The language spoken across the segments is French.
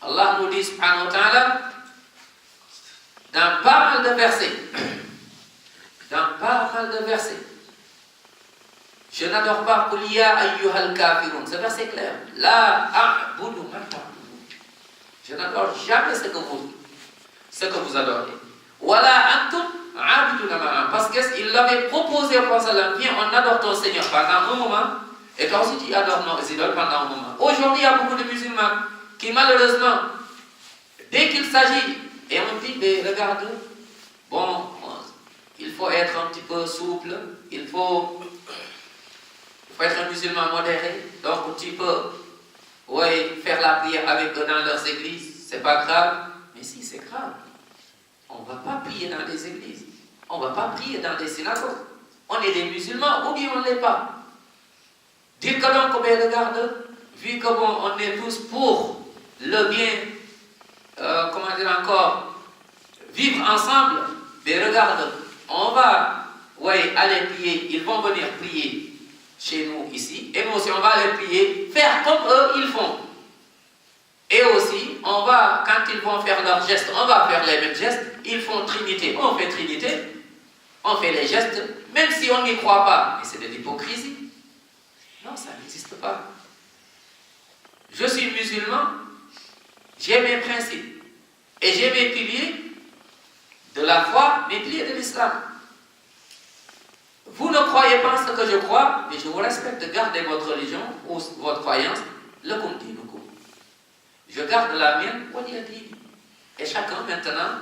Allah nous dit, subhanahu wa ta'ala, dans pas mal de versets, je n'adore pas Qul ya ayyuhal kafirun. Ce verset est clair. La a'budu ma ta'budun. Je n'adore jamais ce que vous adorez. Wala antum a'buduna ma'a. Parce qu'il l'avait proposé au prophète, viens, on adore ton Seigneur pendant un moment, et toi aussi tu adores nos idoles pendant un moment. Aujourd'hui, il y a beaucoup de musulmans qui, malheureusement, dès qu'il s'agit, et on dit, mais regarde, bon, il faut être un petit peu souple, il faut être un musulman modéré, donc tu peux faire la prière avec eux dans leurs églises, c'est pas grave. Mais si, c'est grave. On ne va pas prier dans des églises, on ne va pas prier dans des synagogues. On est des musulmans ou bien on ne l'est pas. Dire que donc, mais regarde, vu que bon, on est tous pour le bien, comment dire encore, vivre ensemble, mais regarde, on va aller prier, ils vont venir prier chez nous ici, et nous aussi on va aller prier, faire comme eux ils font. Et aussi, on va, quand ils vont faire leurs gestes, on va faire les mêmes gestes, ils font Trinité, on fait Trinité, on fait les gestes, même si on n'y croit pas, mais c'est de l'hypocrisie. Non, ça n'existe pas. Je suis musulman, j'ai mes principes, et j'ai mes piliers de la foi, mes piliers de l'islam. Vous ne croyez pas ce que je crois, mais je vous respecte, gardez votre religion ou votre croyance, le continue. Je garde la mienne, et chacun maintenant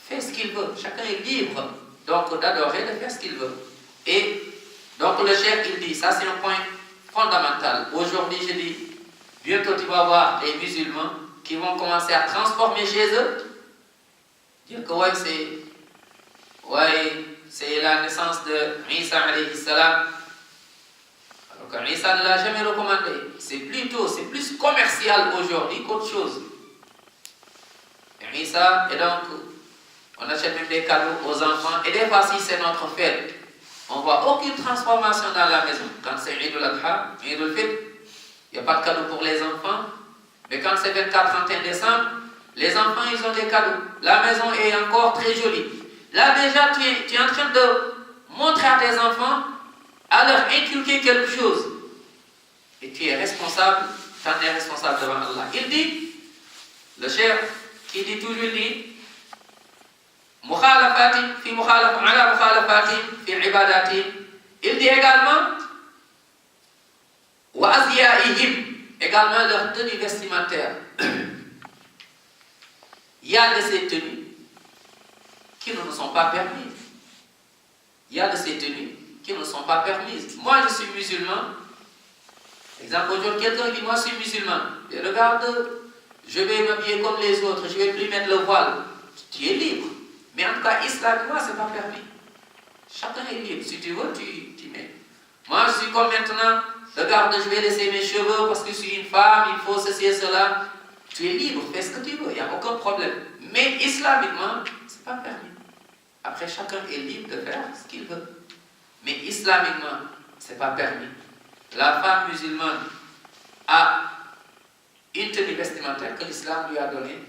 fait ce qu'il veut. Chacun est libre donc d'adorer, de faire ce qu'il veut. Et donc le chef il dit, ça c'est un point fondamental. Aujourd'hui je dis, bientôt tu vas voir des musulmans qui vont commencer à transformer chez eux, dire que c'est la naissance de Isa alayhi salam. Alors que Isa ne l'a jamais recommandé. C'est plus commercial aujourd'hui qu'autre chose. Et Isa, et donc, on achète même des cadeaux aux enfants. Et des fois, si c'est notre fête, on ne voit aucune transformation dans la maison. Quand c'est Eid al-Adha, Eid al-Fitr, il n'y a pas de cadeau pour les enfants. Mais quand c'est 24-31 décembre, les enfants, ils ont des cadeaux. La maison est encore très jolie. Là, déjà, tu es en train de montrer à tes enfants, à leur inculquer quelque chose. Et tu es responsable, tu en es responsable devant Allah. Il dit, le chef qui dit toujours, il dit, il dit également, également leur tenue vestimentaire. Il y a de ces tenues qui ne nous sont pas permises. Il y a de ces tenues qui ne sont pas permises. Moi, je suis musulman. Exemple, aujourd'hui, quelqu'un dit, moi, je suis musulman. Et regarde, je vais m'habiller comme les autres, je ne vais plus mettre le voile. Tu es libre. Mais en tout cas, islamiquement, ce n'est pas permis. Chacun est libre. Si tu veux, tu mets. Moi, je suis comme maintenant, regarde, je vais laisser mes cheveux parce que je suis une femme, il faut ceci et cela. Tu es libre, fais ce que tu veux, il n'y a aucun problème. Mais islamiquement, ce n'est pas permis. Après, chacun est libre de faire ce qu'il veut. Mais islamiquement, ce n'est pas permis. La femme musulmane a une tenue vestimentaire que l'islam lui a donnée.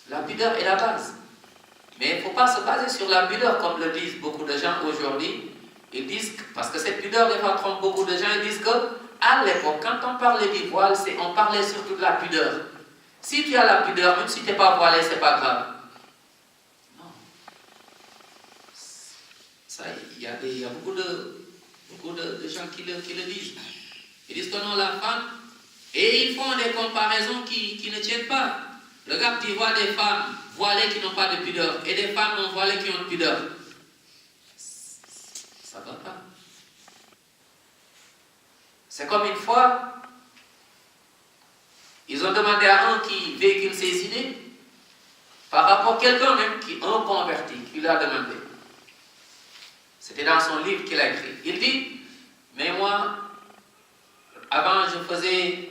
La pudeur est la base. Mais il ne faut pas se baser sur la pudeur comme le disent beaucoup de gens aujourd'hui. Ils disent, parce que cette pudeur trompe beaucoup de gens, ils disent que à l'époque, quand on parlait du voile, on parlait surtout de la pudeur. Si tu as la pudeur, même si tu n'es pas voilé, ce n'est pas grave. Non. Ça, il y a beaucoup de gens qui le disent. Ils disent que non, la femme, et ils font des comparaisons qui ne tiennent pas. Regarde, tu vois des femmes voilées qui n'ont pas de pudeur et des femmes non voilées qui ont de pudeur. Ça ne va pas. C'est comme une fois, ils ont demandé à un qui véhicule ses idées, par rapport à quelqu'un même un converti, qui lui a demandé. C'était dans son livre qu'il a écrit. Il dit, mais moi, avant je faisais,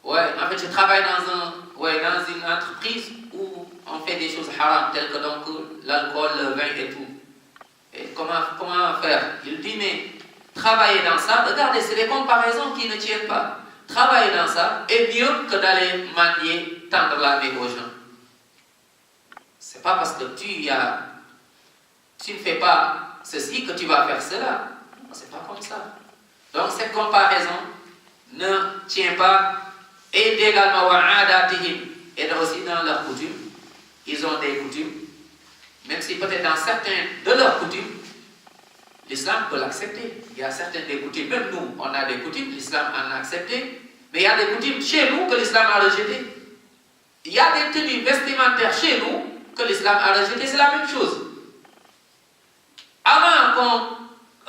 en fait je travaille dans une entreprise où on fait des choses haram, telles que donc l'alcool, le vin et tout. Et comment faire? Il dit, mais travailler dans ça, regardez, c'est des comparaisons qui ne tiennent pas. travailler dans ça est mieux que d'aller manier, tendre la main aux gens. C'est pas parce que tu ne fais pas ceci que tu vas faire cela. Non, c'est pas comme ça. Donc cette comparaison ne tient pas. Et également wa'adatihim, et aussi dans leurs coutumes, ils ont des coutumes, même si peut-être dans certains de leurs coutumes, l'islam peut l'accepter. Il y a certaines des coutumes, même nous, on a des coutumes, l'islam en a accepté, mais il y a des coutumes chez nous que l'islam a rejetées. Il y a des tenues vestimentaires chez nous que l'islam a rejetées, c'est la même chose. Avant qu'on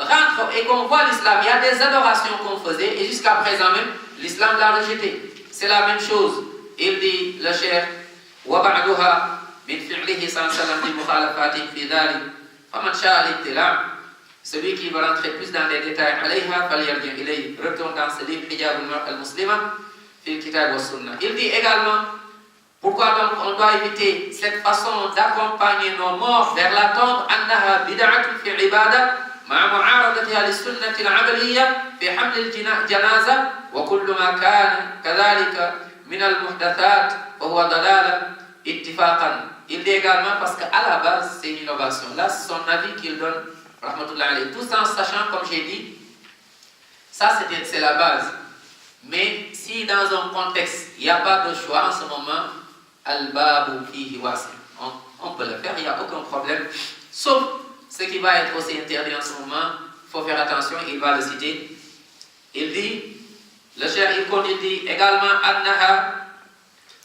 rentre et qu'on voit l'islam, il y a des adorations qu'on faisait, et jusqu'à présent même, l'islam l'a rejeté. C'est la même chose. Il dit, le chef, وَبَعْدُهَا مِنْ فِعْلِهِ صلى الله عليه وسلم بِمُخَالَفَاتٍ فِي ذَلِكَ فَمَنْ شَاءَ الْإِطِّلَاعَ. Celui qui veut rentrer plus dans les détails, عليها فليرجع إليه. Retourne dans ce livre, حجاب المرأة المسلمة في الكتاب والسنة. Il dit également, pourquoi donc on doit éviter cette façon d'accompagner nos morts vers la tombe, أنها بدعة في العبادة مع معارضتها للسنة العملية في حمل الجنازة وكل ما كان كذلك من المحدثات فهو ضلال اتفاقا. Il dit également parce qu'à la base c'est une innovation. Là c'est son avis qu'il donne, rahmatullah alayhi, tout en sachant, comme j'ai dit, ça c'est la base. Mais si dans un contexte il n'y a pas de choix en ce moment, al-babu fihi wasi, on peut le faire, il n'y a aucun problème, sauf ce qui va être aussi interdit en ce moment. Il faut faire attention, il va le citer. Il dit, le cheikh il dit également annaha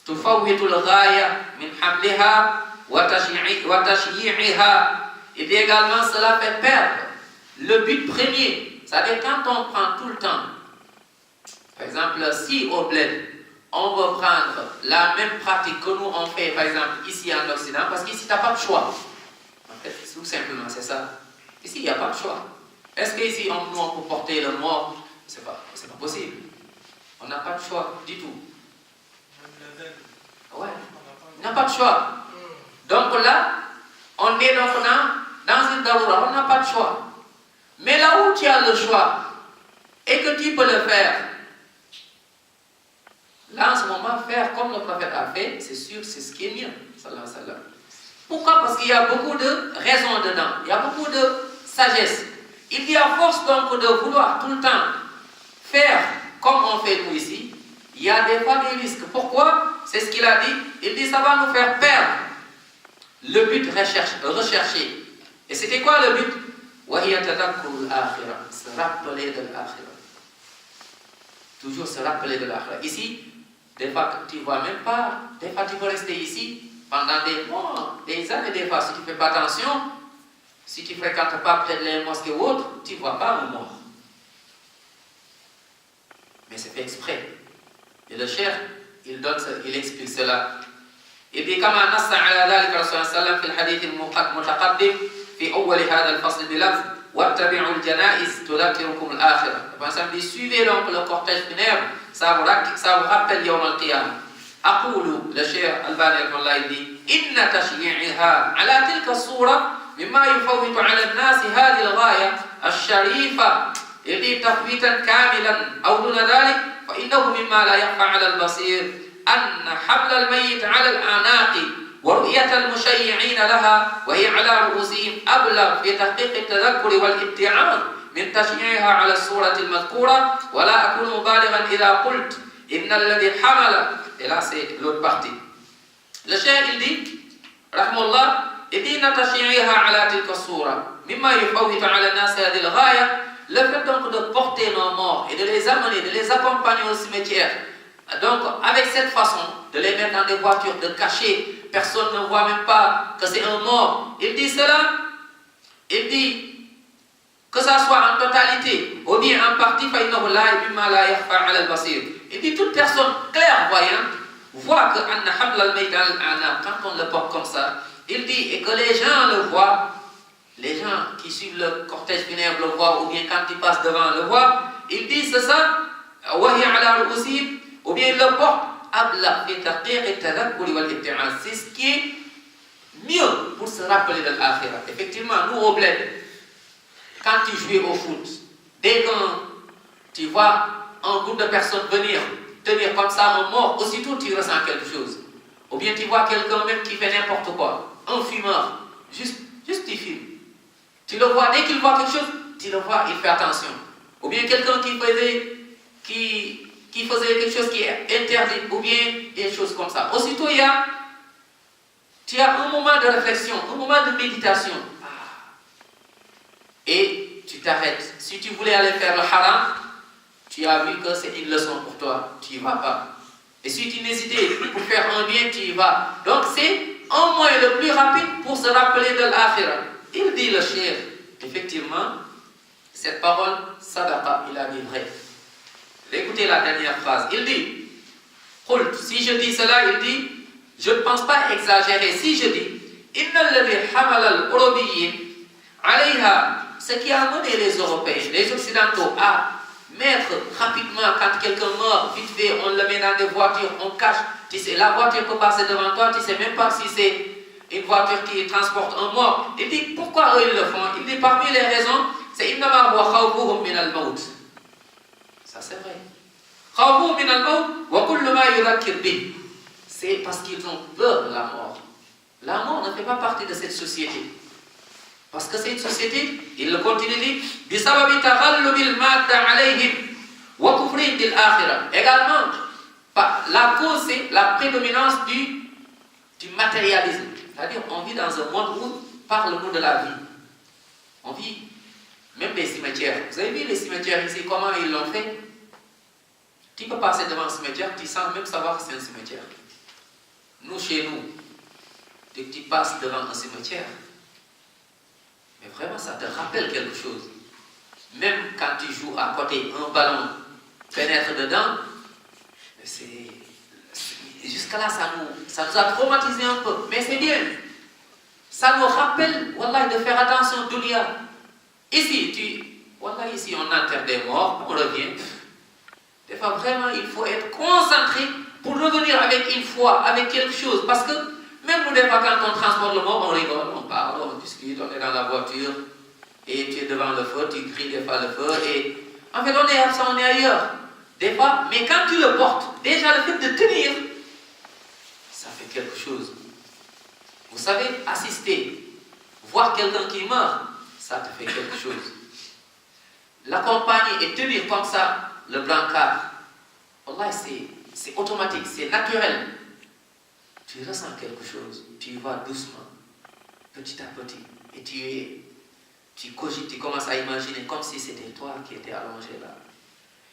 tufawwitul ghaya min hamliha wa tashyi'iha. Il dit également cela fait perdre le but premier. C'est-à-dire quand on prend tout le temps, par exemple si au bled on veut prendre la même pratique que nous on fait par exemple ici en Occident, parce qu'ici tu n'as pas de choix. En fait, tout simplement c'est ça. Ici il n'y a pas de choix. Est-ce qu'ici on peut porter le mort? C'est pas possible. On n'a pas de choix du tout. Ouais, on n'a pas de choix. Donc là, on est donc dans une daroura, on n'a pas de choix. Mais là où tu as le choix et que tu peux le faire, là en ce moment, faire comme le prophète a fait, c'est sûr, c'est ce qui est mieux. Sallallahu alayhi wa sallam. Pourquoi? Parce qu'il y a beaucoup de raisons dedans, il y a beaucoup de sagesse. Il dit à force donc de vouloir tout le temps faire comme on fait nous ici, il y a des fois des risques. Pourquoi? C'est ce qu'il a dit. Il dit ça va nous faire perdre le but recherché. Et c'était quoi le but? وَهِيَ تَذَكُّرُ الْآخِرَةِ. Se rappeler de l'akhira. Toujours se rappeler de l'akhira. Ici, des fois tu ne vois même pas, des fois tu peux rester ici pendant des mois, des années, des fois si tu ne fais pas attention, si tu ne fréquentes pas près de les mosquées ou autres, tu ne vois pas un mort. Mais c'est fait exprès. Et le cheikh, il explique cela. Il dit كما نص على ذلك الرسول صلى الله عليه وسلم في الحديث المتقدم في أول هذا الفصل بلفظ واتبعوا الجنائز تذكركم الآخرة. Il dit suivez donc le cortège funèbre, ça vous rappelle يوم القيامة. أقول للشيخ الباني رحمه الله il dit إن تشييعها على تلك الصورة مما يفوت على الناس هذه الغاية الشريفة. Il dit تفويتا كاملا أو دون ذلك فإنه مما لا يخفى على البصير أن حمل الميت على الأعناق ورؤية المشيعين لها وهي على رؤوسهم أبلغ في تحقيق التذكر والابتعاد من تشييعها على الصورة المذكورة ولا أكون مبالغا إذا قلت إن الذي حمل. Et là c'est l'autre partie. Le cheikh il dit رحمه الله il dit إن تشييعها على تلك الصورة مما يفوت على الناس هذه الغاية. Le fait donc de porter nos morts et de les amener, de les accompagner au cimetière, donc avec cette façon de les mettre dans des voitures, de cacher, personne ne voit même pas que c'est un mort. Il dit cela, il dit que ça soit en totalité ou bien en partie, il dit toute personne clairvoyante voit que quand on le porte comme ça, il dit et que les gens le voient. Les gens qui suivent le cortège funèbre le voient, ou bien quand ils passent devant le voient, ils disent c'est ça, ou bien ils le portent. C'est ce qui est mieux pour se rappeler de l'akhira. Effectivement, nous au bled, quand tu joues au foot, dès que tu vois un groupe de personnes venir tenir comme ça un mort, aussitôt tu ressens quelque chose. Ou bien tu vois quelqu'un même qui fait n'importe quoi, un fumeur, juste il fume. Tu le vois, dès qu'il voit quelque chose, tu le vois, il fait attention. Ou bien quelqu'un qui faisait quelque chose qui est interdit, ou bien des choses comme ça. Aussitôt tu as un moment de réflexion, un moment de méditation. Et tu t'arrêtes. Si tu voulais aller faire le haram, tu as vu que c'est une leçon pour toi, tu n'y vas pas. Et si tu n'hésitais pour faire un bien, tu y vas. Donc c'est un moyen le plus rapide pour se rappeler de l'akhirah. Il dit le cheikh, effectivement, cette parole, sadaqa, il a dit vrai. Écoutez la dernière phrase. Il dit, si je dis cela, il dit, je ne pense pas exagérer. Si je dis, Inna alladhi hamala al-Urabiyyin alayha, ce qui a amené les Européens, les Occidentaux à mettre rapidement, quand quelqu'un meurt, vite fait, on le met dans des voitures, on cache. Tu sais, la voiture peut passer devant toi, tu ne sais même pas si c'est une voiture qui transporte un mort. Il dit, pourquoi eux ils le font? Il dit, parmi les raisons, c'est innama huwa khawfuhum min al-maut. Ça c'est vrai. Khawfuhum min al-maut wa kullu ma yudhakkir bih. C'est parce qu'ils ont peur de la mort. La mort ne fait pas partie de cette société. Parce que c'est une société, il le continue dit, bisababi taghallubil madda alayhim wa kufrin bil akhirah. Également, la cause c'est la prédominance du matérialisme. C'est-à-dire, on vit dans un monde où par le mot de la vie. On vit même des cimetières. Vous avez vu les cimetières ici, comment ils l'ont fait? Tu peux passer devant un cimetière, tu sens même savoir que c'est un cimetière. Nous, chez nous, dès que tu passes devant un cimetière, mais vraiment, ça te rappelle quelque chose. Même quand tu joues à côté, un ballon pénètre dedans, jusqu'à là, ça nous a traumatisé un peu. Mais c'est bien. Ça nous rappelle, wallah, de faire attention, dunya. Ici, ici, on enterre des morts, on revient. Des fois, vraiment, il faut être concentré pour revenir avec une foi, avec quelque chose. Parce que même nous, des fois, quand on transporte le mort, on rigole, on parle, on discute, on est dans la voiture, et tu es devant le feu, tu cries des fois le feu, et en fait, on est absent, on est ailleurs. Des fois, mais quand tu le portes, déjà le fait de tenir, ça fait quelque chose. Vous savez, assister, voir quelqu'un qui meurt, ça te fait quelque chose. L'accompagner et tenir comme ça, le brancard, wallah, c'est automatique, c'est naturel. Tu ressens quelque chose, tu y vas doucement, petit à petit, et tu cogites, tu commences à imaginer comme si c'était toi qui étais allongé là.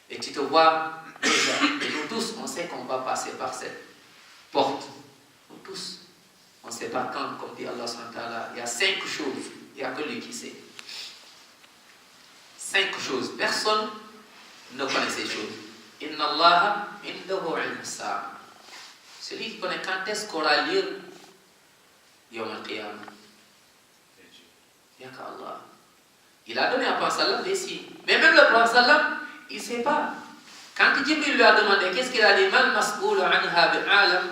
Et tu te vois déjà, et nous tous, on sait qu'on va passer par cette porte. Nous tous, on ne sait pas quand, comme dit Allah subhanahu wa ta'ala, il y a 5 choses, il n'y a que lui qui sait. 5 choses, personne ne connaît ces choses. Inna Allah indahu ilm as-sa'a. Celui qui connaît quand est-ce qu'aura lieu Yawm al-Qiyamah. Il n'y a qu'Allah. Il a donné à Prophète sallam des signes. Mais même le Prophète sallam, il ne sait pas. Quand Jibril lui a demandé, qu'est-ce qu'il a dit? Man mas'oul anha bi'alam.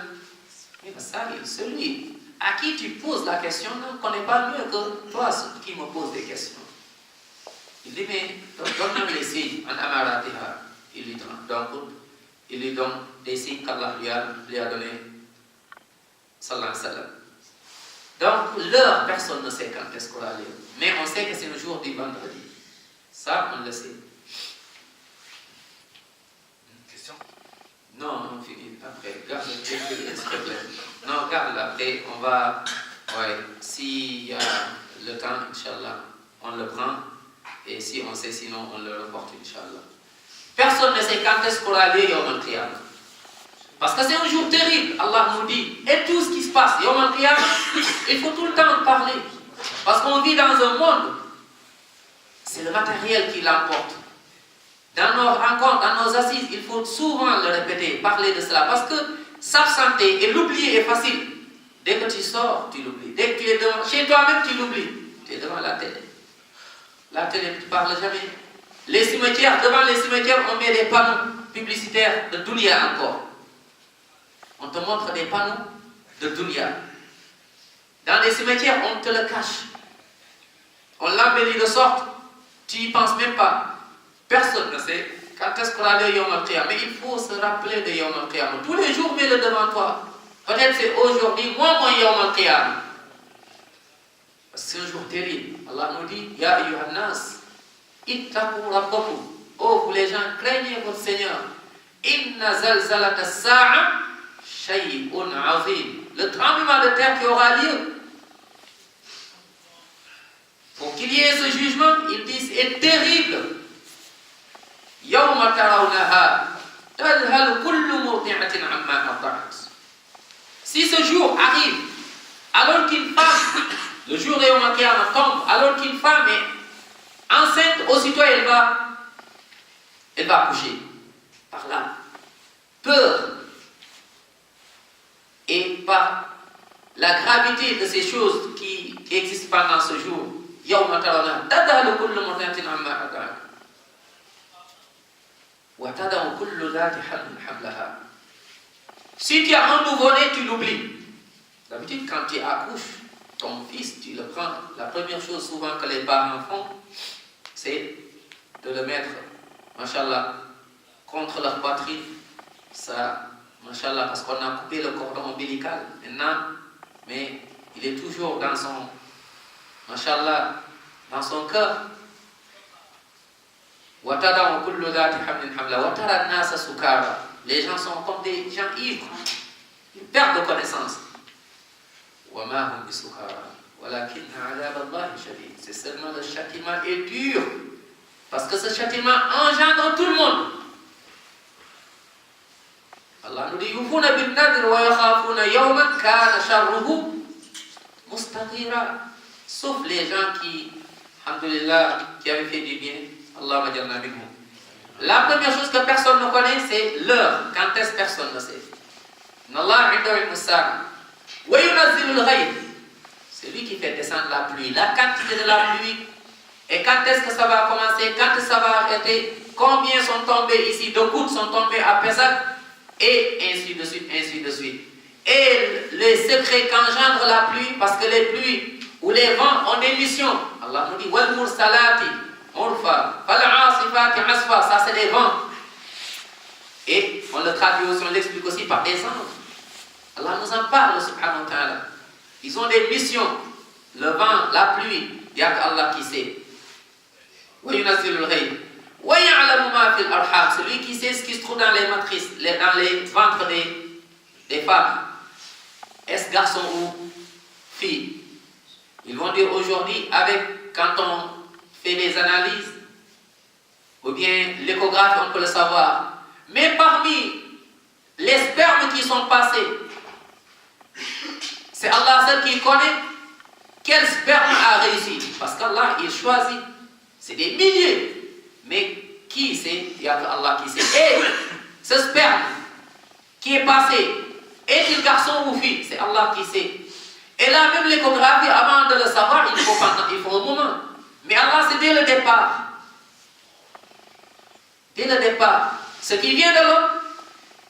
Mais ça, celui à qui tu poses la question ne connaît pas mieux que toi qui me poses des questions. Il dit, mais donne-moi les signes en amaratiha. Il lui donne des signes qu'Allah lui a donné. Sallallahu alayhi wa sallam. Donc, l'heure, personne ne sait quand est-ce qu'on va aller. Mais on sait que c'est le jour du vendredi. Ça, on le sait. Question? Non, on finit après. Garde le s'il te plaît. Non, garde après. On va. Ouais. S'il y a le temps, Inch'Allah, on le prend. Et si on sait, sinon, on le reporte, Inch'Allah. Personne ne sait quand est-ce qu'on va aller Yawm al-Qiyamah. Parce que c'est un jour terrible, Allah nous dit. Et tout ce qui se passe, Yawm al-Qiyamah, il faut tout le temps en parler. Parce qu'on vit dans un monde, c'est le matériel qui l'emporte. Dans nos rencontres, dans nos assises, il faut souvent le répéter, parler de cela. Parce que s'absenter et l'oublier est facile. Dès que tu sors, tu l'oublies. Dès que tu es devant, chez toi-même, tu l'oublies. Tu es devant la télé. La télé, tu ne parles jamais. Les cimetières, devant les cimetières, on met des panneaux publicitaires de dunya encore. On te montre des panneaux de dunya. Dans les cimetières, on te le cache. On l'embellit de sorte, tu n'y penses même pas. Personne ne sait Quand est-ce qu'on va aller Yom Al-Qiyam? Mais il faut se rappeler de Yom Al-Qiyam. Tous les jours, mets-le devant toi. Peut-être c'est aujourd'hui, moi, Yom Al-Qiyam. C'est un jour terrible. Allah nous dit, Ya ayyuhan nas, ittaqu rabbakum. Oh, vous les gens, craignez votre Seigneur. Inna zalzalata as-sa'a shay'un 'azim. Le tremblement de terre qui aura lieu. Pour qu'il y ait ce jugement, ils disent, est terrible. Yawma tarawnaha tadhalu kullu murdi'atin amma arda'at. Si ce jour arrive, alors qu'une femme, le jour de Yawm al-Qiyamah tombe, alors qu'une femme est enceinte, aussitôt elle va accoucher. Par là, peur et par la gravité de ces choses qui existent pendant ce jour. Yawma tarawnaha tadhalu kullu murdi'atin amma arda'at. Si tu as un nouveau-né, tu l'oublies. D'habitude, quand tu accouches ton fils, tu le prends. La première chose souvent que les parents font, c'est de le mettre, machallah, contre leur poitrine. Ça, machallah, parce qu'on a coupé le cordon ombilical maintenant, mais il est toujours dans son, machallah, dans son cœur. Les gens sont comme des gens ivres. Ils perdent de connaissance. C'est seulement le châtiment est dur. Parce que ce châtiment engendre tout le monde. Allah nous dit sauf les gens qui, alhamdulillah, qui avaient fait du bien. Allah majalna minhum. La première chose que personne ne connaît, c'est l'heure. Quand est-ce que personne ne sait? C'est lui qui fait descendre la pluie. La quantité de la pluie. Et quand est-ce que ça va commencer? Quand ça va arrêter? Combien sont tombés ici? De gouttes sont tombés à Pessah? Et ainsi de suite, ainsi de suite. Et les secrets qu'engendre la pluie, parce que les pluies ou les vents ont des missions. Allah nous dit wal mursalati urfa fal asifati asfa. Ça c'est les vents. Et on le traduit aussi, on l'explique aussi par des anges. Allah nous en parle, subhanahu wa ta'ala. Ils ont des missions. Le vent, la pluie, il n'y a qu'Allah qui sait. Wa yunazzilul ghayb. Wa ya'lamu ma fil arham. Celui qui sait ce qui se trouve dans les matrices, dans les ventres des femmes. Est-ce garçon ou fille? Ils vont dire aujourd'hui, quand on fait des analyses, ou bien l'échographie, on peut le savoir. Mais parmi les spermes qui sont passés, c'est Allah seul qui connaît quel sperme a réussi. Parce qu'Allah, il choisit. C'est des milliers. Mais qui sait? Il n'y a que Allah qui sait. Et ce sperme qui est passé, est-il garçon ou fille? C'est Allah qui sait. Et là, même l'échographie, avant de le savoir, il faut un moment. Mais Allah, c'est dès le départ. Dès le départ. Ce qui vient de l'homme,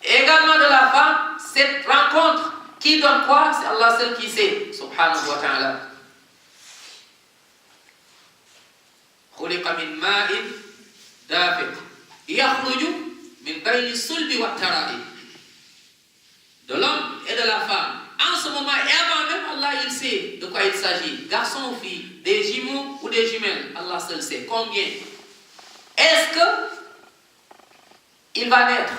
également de la femme, cette rencontre, qui donne quoi? C'est Allah seul qui sait. Subhanahu wa ta'ala. Khuliqa min ma'in dafiq. Yakhruju min bayni sulbi wa tara'i. De l'homme et de la femme. En ce moment et avant même, Allah il sait de quoi il s'agit. Garçon ou fille, des jumeaux ou des jumelles, Allah seul sait. Combien? Est-ce que il va naître?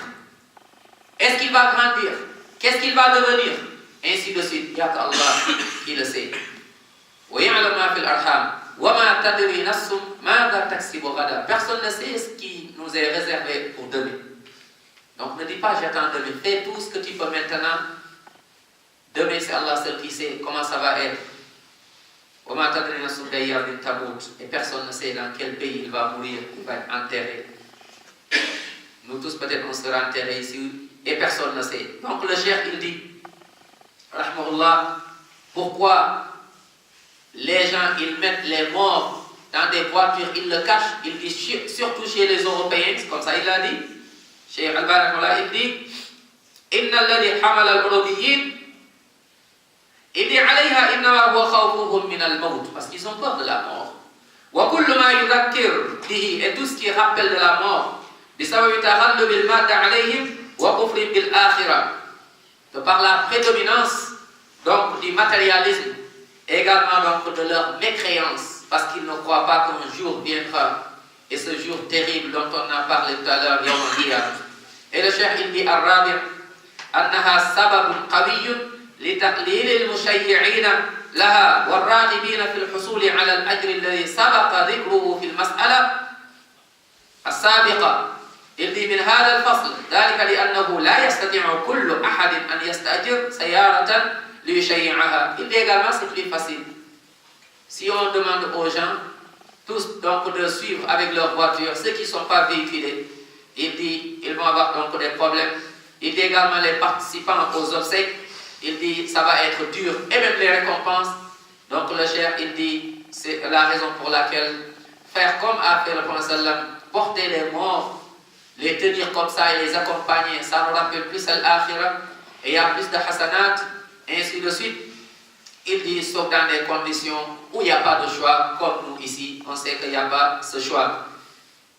Est-ce qu'il va grandir? Qu'est-ce qu'il va devenir? Ainsi de suite. Il n'y a qu'Allah qui le sait. Personne ne sait ce qui nous est réservé pour demain. Donc ne dis pas j'attends demain. Fais tout ce que tu peux maintenant. Demain, c'est Allah seul qui sait comment ça va être. Et personne ne sait dans quel pays il va mourir, il va être enterré. Nous tous, peut-être, on sera enterrés ici et personne ne sait. Donc le cheikh, il dit, rahmahullah, pourquoi les gens, ils mettent les morts dans des voitures, ils le cachent, il dit, surtout chez les Européens, c'est comme ça il a dit. Cheikh Al-Bani, il dit, Inna alladhi hamala al-Urubiyyin. Il dit alayha innama huwa khawfuhum min al-maut, parce qu'ils ont peur de la mort. Wa kullu ma yudhakkir bihi, et tout ce qui rappelle de la mort, بسبب تغلب المادة عليهم وكفر بالآخرة. De par la prédominance donc du matérialisme, également donc de leur mécréance, parce qu'ils ne croient pas qu'un jour viendra, et ce jour terrible dont on a parlé tout à l'heure, Yawm al-Qiyamah. Et le cheikh il dit الرابع أنها سبب قوي لتقليل المشيعين لها والراغبين في الحصول على الأجر الذي سبق ذكره في المسألة السابقة. Il dit من هذا الفصل ذلك لأنه لا يستطيع كل أحد أن يستأجر سيارة ليشيعها. Il dit également c'est plus facile. Si on demande aux gens tous donc de suivre avec leur voiture, ceux qui ne sont pas véhiculés, il dit ils vont avoir donc des problèmes. Il dit également les participants aux obsèques, il dit ça va être dur, et même les récompenses. Donc le cheikh il dit c'est la raison pour laquelle faire comme a fait le prophète sallam, porter les morts, les tenir comme ça et les accompagner, ça nous rappelle plus al-akhirah et il y a plus de hasanat, et ainsi de suite. Il dit sauf dans des conditions où il n'y a pas de choix, comme nous ici, on sait qu'il n'y a pas ce choix.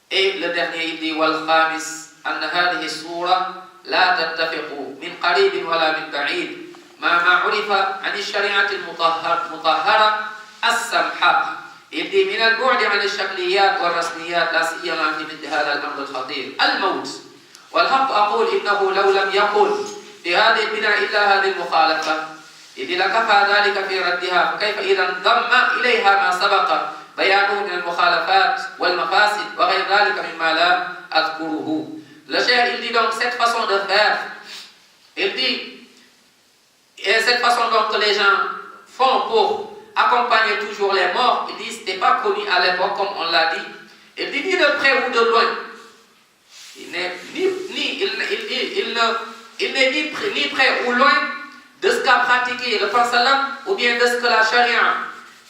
Et le dernier il dit wal khamis an hadhihi sura la tattafiqu min qarib wala min ba'id ma ma'urifa an ash-shari'at al-mutahhara as-samha. Il dit من البعد عن الشكليات والرسميات لا سيما في مثل هذا الامر الخطير الموت. والحق اقول انه لو لم يكن في هذه البناء الا هذه المخالفه إذ لكفى ذلك في ردها فكيف إذا انضم إليها ما سبق بيانه من المخالفات والمفاسد وغير ذلك مما لا أذكره. Le cheikh il dit donc cette façon de faire, il dit et cette façon donc que les gens font pour accompagner toujours les morts, il dit c'était pas connu à l'époque comme on l'a dit. Il dit ni de près ou de loin. Il n'est ni près ou loin de ce qu'a pratiqué le prophète ou bien de ce que la charia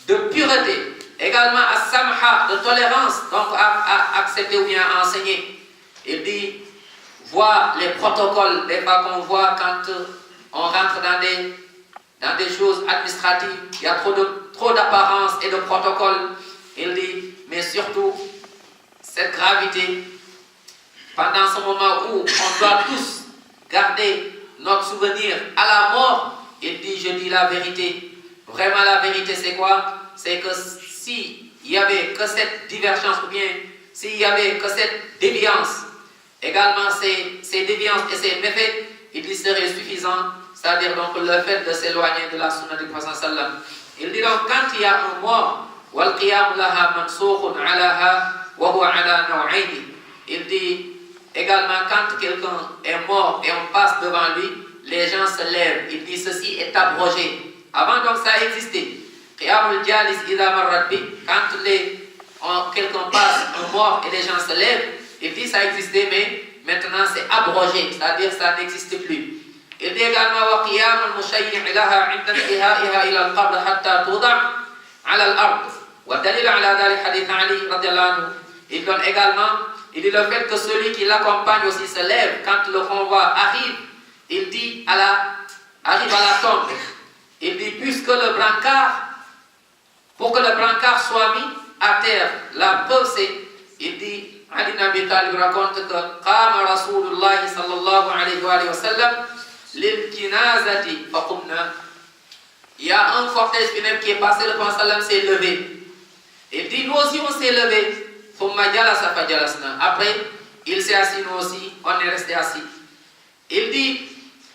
de pureté, également à samha, de tolérance, donc à accepter ou bien à enseigner. Il dit, voir les protocoles, des fois qu'on voit quand on rentre dans des choses administratives, il y a trop d'apparence et de protocoles. Il dit, mais surtout, cette gravité, pendant ce moment où on doit tous garder notre souvenir à la mort, il dit, je dis la vérité. Vraiment la vérité c'est quoi? C'est que s'il y avait que cette divergence ou bien s'il y avait que cette déviance, également ces déviances et ces méfaits, il serait suffisant, c'est-à-dire donc le fait de s'éloigner de la sunna du prophète sallam. Il dit donc quand il y a un mort, wal qiyam laha mansoukhun alaha wa huwa ala naw'ayni. Il dit également, quand quelqu'un est mort et on passe devant lui, les gens se lèvent. Il dit ceci est abrogé. Avant donc ça existait. Qiyamul jalis idha marrat bi. Quand quelqu'un passe, un mort et les gens se lèvent, il dit ça existait mais maintenant c'est abrogé, c'est-à-dire ça n'existe plus. Il dit également wa qiyamul mushayyi' laha 'inda intihaiha ila al-qabr hatta tuda' 'ala al-ard. Wa dalil 'ala dhalik hadith Ali radiyallahu anhu. Il donne également, il dit le fait que celui qui l'accompagne aussi se lève quand le convoi arrive, il dit arrive à la tombe. Il dit puisque le brancard, pour que le brancard soit mis à terre, la preuve c'est, il dit, Ali ibn Abi Talib raconte que qama Rasulullah sallallahu alayhi wa sallam lil jinazati faqumna. Il y a un cortège funèbre qui est passé, le prophète sallam s'est levé. Il dit nous aussi on s'est levé. Après, il s'est assis, nous aussi, on est resté assis. Il dit,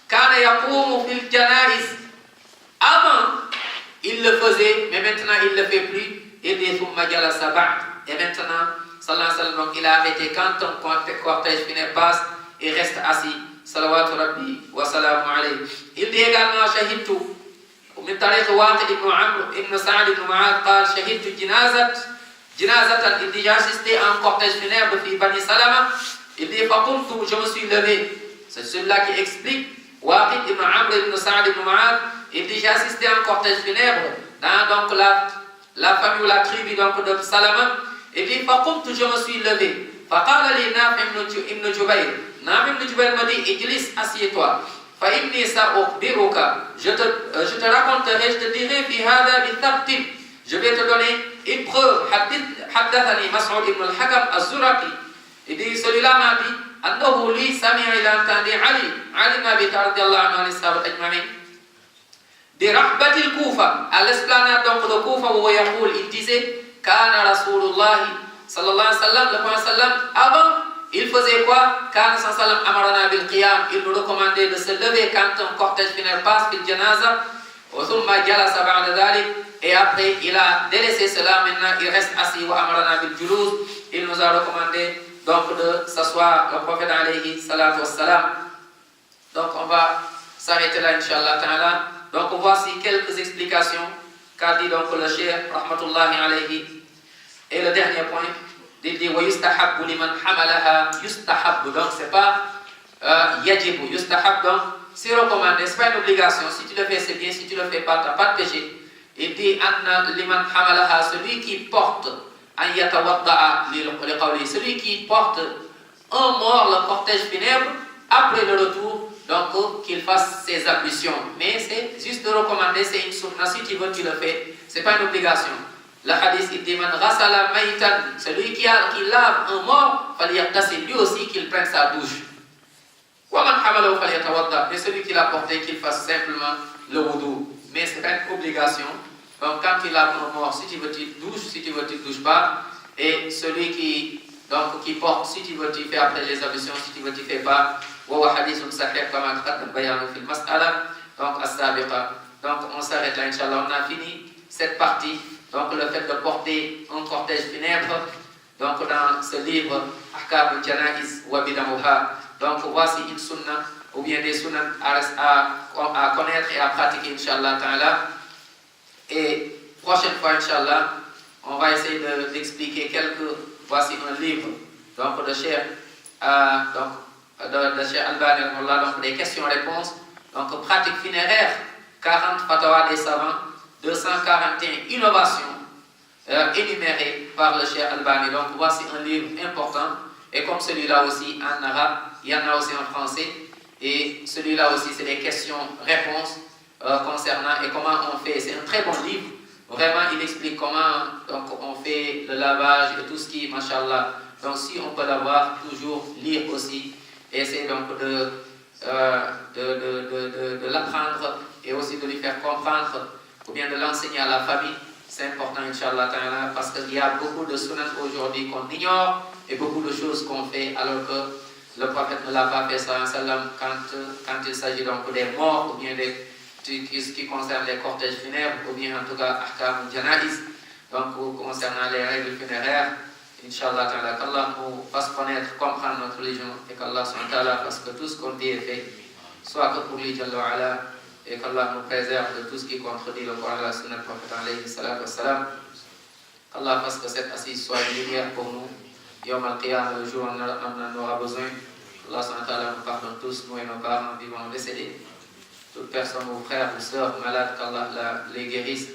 Kana yaqumu fil janaiz. Avant, il le faisait, mais maintenant il ne le fait plus. Il dit, Thumma jalasa ba'd. Et maintenant, sallallahu alayhi wa sallam, donc il a arrêté quand un cortège funèbre passe, il reste assis. Salawatu rabbi wa salamu alayhi. Il dit également, Shahidtu. من طريق واقد بن عمرو بن سعد بن معاذ قال شهدت جنازة. Il dit j'ai assisté à un cortège funèbre في Bani Salama. Il dit فقمت, je me suis levé. C'est celui-là qui explique Waqid ibn Amr ibn Sa'd ibn Mu'adh. Il dit j'ai assisté à un cortège funèbre dans donc la famille ou la tribu donc de Salama. Il dit فقمت, je me suis levé. فقال لي نافع ibn Jubayr. Nafع ibn Jubayr me dit ijlis, assieds-toi. فإني سأخبرك, je te raconterai, je te dirai في هذا بثبت. Je vais te donner une preuve. حدثني مسعود بن الحكم الزرقي. Il dit, celui-là m'a dit, annahu lui, Samia, il a entendu Ali ibn Abi Talib, radiyallahu anhu, les sahabats ajma'in, de rahbatil Koufa, à l'esplanade donc de Koufa, où il disait, Kana Rasulullah, sallallahu alayhi wa sallam, le prophète sallam, avant, il faisait quoi? Kana sallam amarana bil qiyam, il nous recommandait de se lever quand un cortège funèbre passe, bil janaza, et après il a délaissé cela, maintenant il reste assis, wa amarana bil julus, il nous a recommandé donc de s'asseoir, le prophète alayhi salatu wassalam. Donc on va s'arrêter là, Inch'Allah ta'ala. Donc voici quelques explications qu'a dit donc le cheikh rahmatullahi alayhi. Et le dernier point, il dit wa yustahabbu liman hamalaha yustahabbu, donc c'est pas yajibu, yustahab, donc c'est recommandé, c'est pas une obligation. Si tu le fais c'est bien, si tu le fais pas, tu n'as pas de péché. Il dit anna liman hamalaha, celui qui porte an yatawadda'a liqawli, celui qui porte un mort, le cortège funèbre, après le retour, donc qu'il fasse ses ablutions. Mais c'est juste de recommander, c'est une sunna. Si tu veux, tu le fais, c'est pas une obligation. Le hadith, il dit man ghasala maytan, celui qui lave un mort, falyagtasil, lui aussi qu'il prenne sa douche. Wa man hamalahu falyatawadda, mais celui qui l'a porté, qu'il fasse simplement le wudu. Mais c'est pas une obligation. Donc quand il lave un mort, si tu veux, tu douches, si tu veux, tu ne douches pas. Et celui qui porte, si tu veux, tu fais après les ablutions, si tu veux, tu ne fais pas. Wa hadithun sahih kama taqaddam bayanu fil mas'ala. Donc as-sabiqa. Donc on s'arrête là, Inch'Allah. On a fini cette partie. Donc le fait de porter un cortège funèbre, donc dans ce livre Ahkam al-Janaiz wa Bidamuha. Donc voici une sunna ou bien des sunnah à connaître et à pratiquer, Inch'Allah ta'ala. Et prochaine fois, Inch'Allah, on va essayer d'expliquer voici un livre donc de Cheikh de Cheikh Albani, donc des questions-réponses, donc pratique funéraire, 40 fatwas des savants, 241 innovations énumérées par le Cheikh Albani. Donc voici un livre important, et comme celui-là aussi en arabe, il y en a aussi en français, et celui-là aussi c'est des questions-réponses concernant et comment on fait. C'est un très bon livre, vraiment il explique comment donc, on fait le lavage et tout ce qui, mashallah. Donc si on peut l'avoir, toujours lire aussi, et essayer donc de l'apprendre et aussi de lui faire comprendre ou bien de l'enseigner à la famille. C'est important, Inch'Allah ta'ala, parce qu'il y a beaucoup de sunnah aujourd'hui qu'on ignore et beaucoup de choses qu'on fait alors que le prophète ne l'a pas fait, sallallahu alayhi wa sallam, quand il s'agit donc des morts ou bien ce qui concerne les cortèges funèbres ou bien en tout cas ahkam al-janaiz, donc concernant les règles funéraires. Inch'Allah ta'ala, qu'Allah nous fasse connaître, comprendre notre religion et qu'Allah fasse que tout ce qu'on dit est fait, soit que pour lui, Jalla wa ala, et qu'Allah nous préserve de tout ce qui contredit le Coran et la Sunna du prophète alayhi salatu wassalam. Qu'Allah fasse que cette assise soit une lumière pour nous. Yawm al-Qiyam, le jour où on en aura besoin. Allah nous pardonne tous, nous et nos parents vivants décédés. Toute personne ou frère ou sœur malade, qu'Allah les guérisse.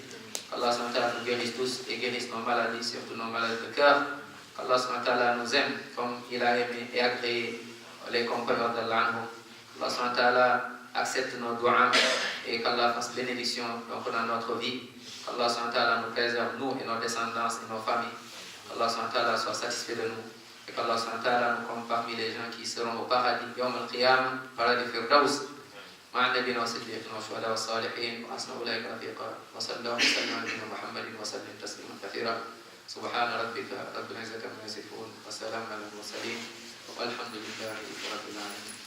Qu'Allah nous guérisse tous et guérisse nos maladies, surtout nos maladies de cœur. Qu'Allah nous aime comme il a aimé et agréé les compagnons d'Allah. Allah accepte nos doigts et qu'Allah fasse bénédiction dans notre vie. Qu'Allah nous préserve, nous et nos descendants et nos familles. Qu'Allah soit satisfait de nous. Et qu'Allah nous compte parmi les gens qui seront au paradis, Yawm al-Qiyam, paradis Firdaus. مع النبيين والصديقين والشهداء والصالحين وحسن أولئك رفيقا وصلى الله وسلم على نبينا محمد وسلم تسليما كثيرا سبحان ربك رب العزة عما يصفون وسلام على المرسلين والحمد لله رب العالمين.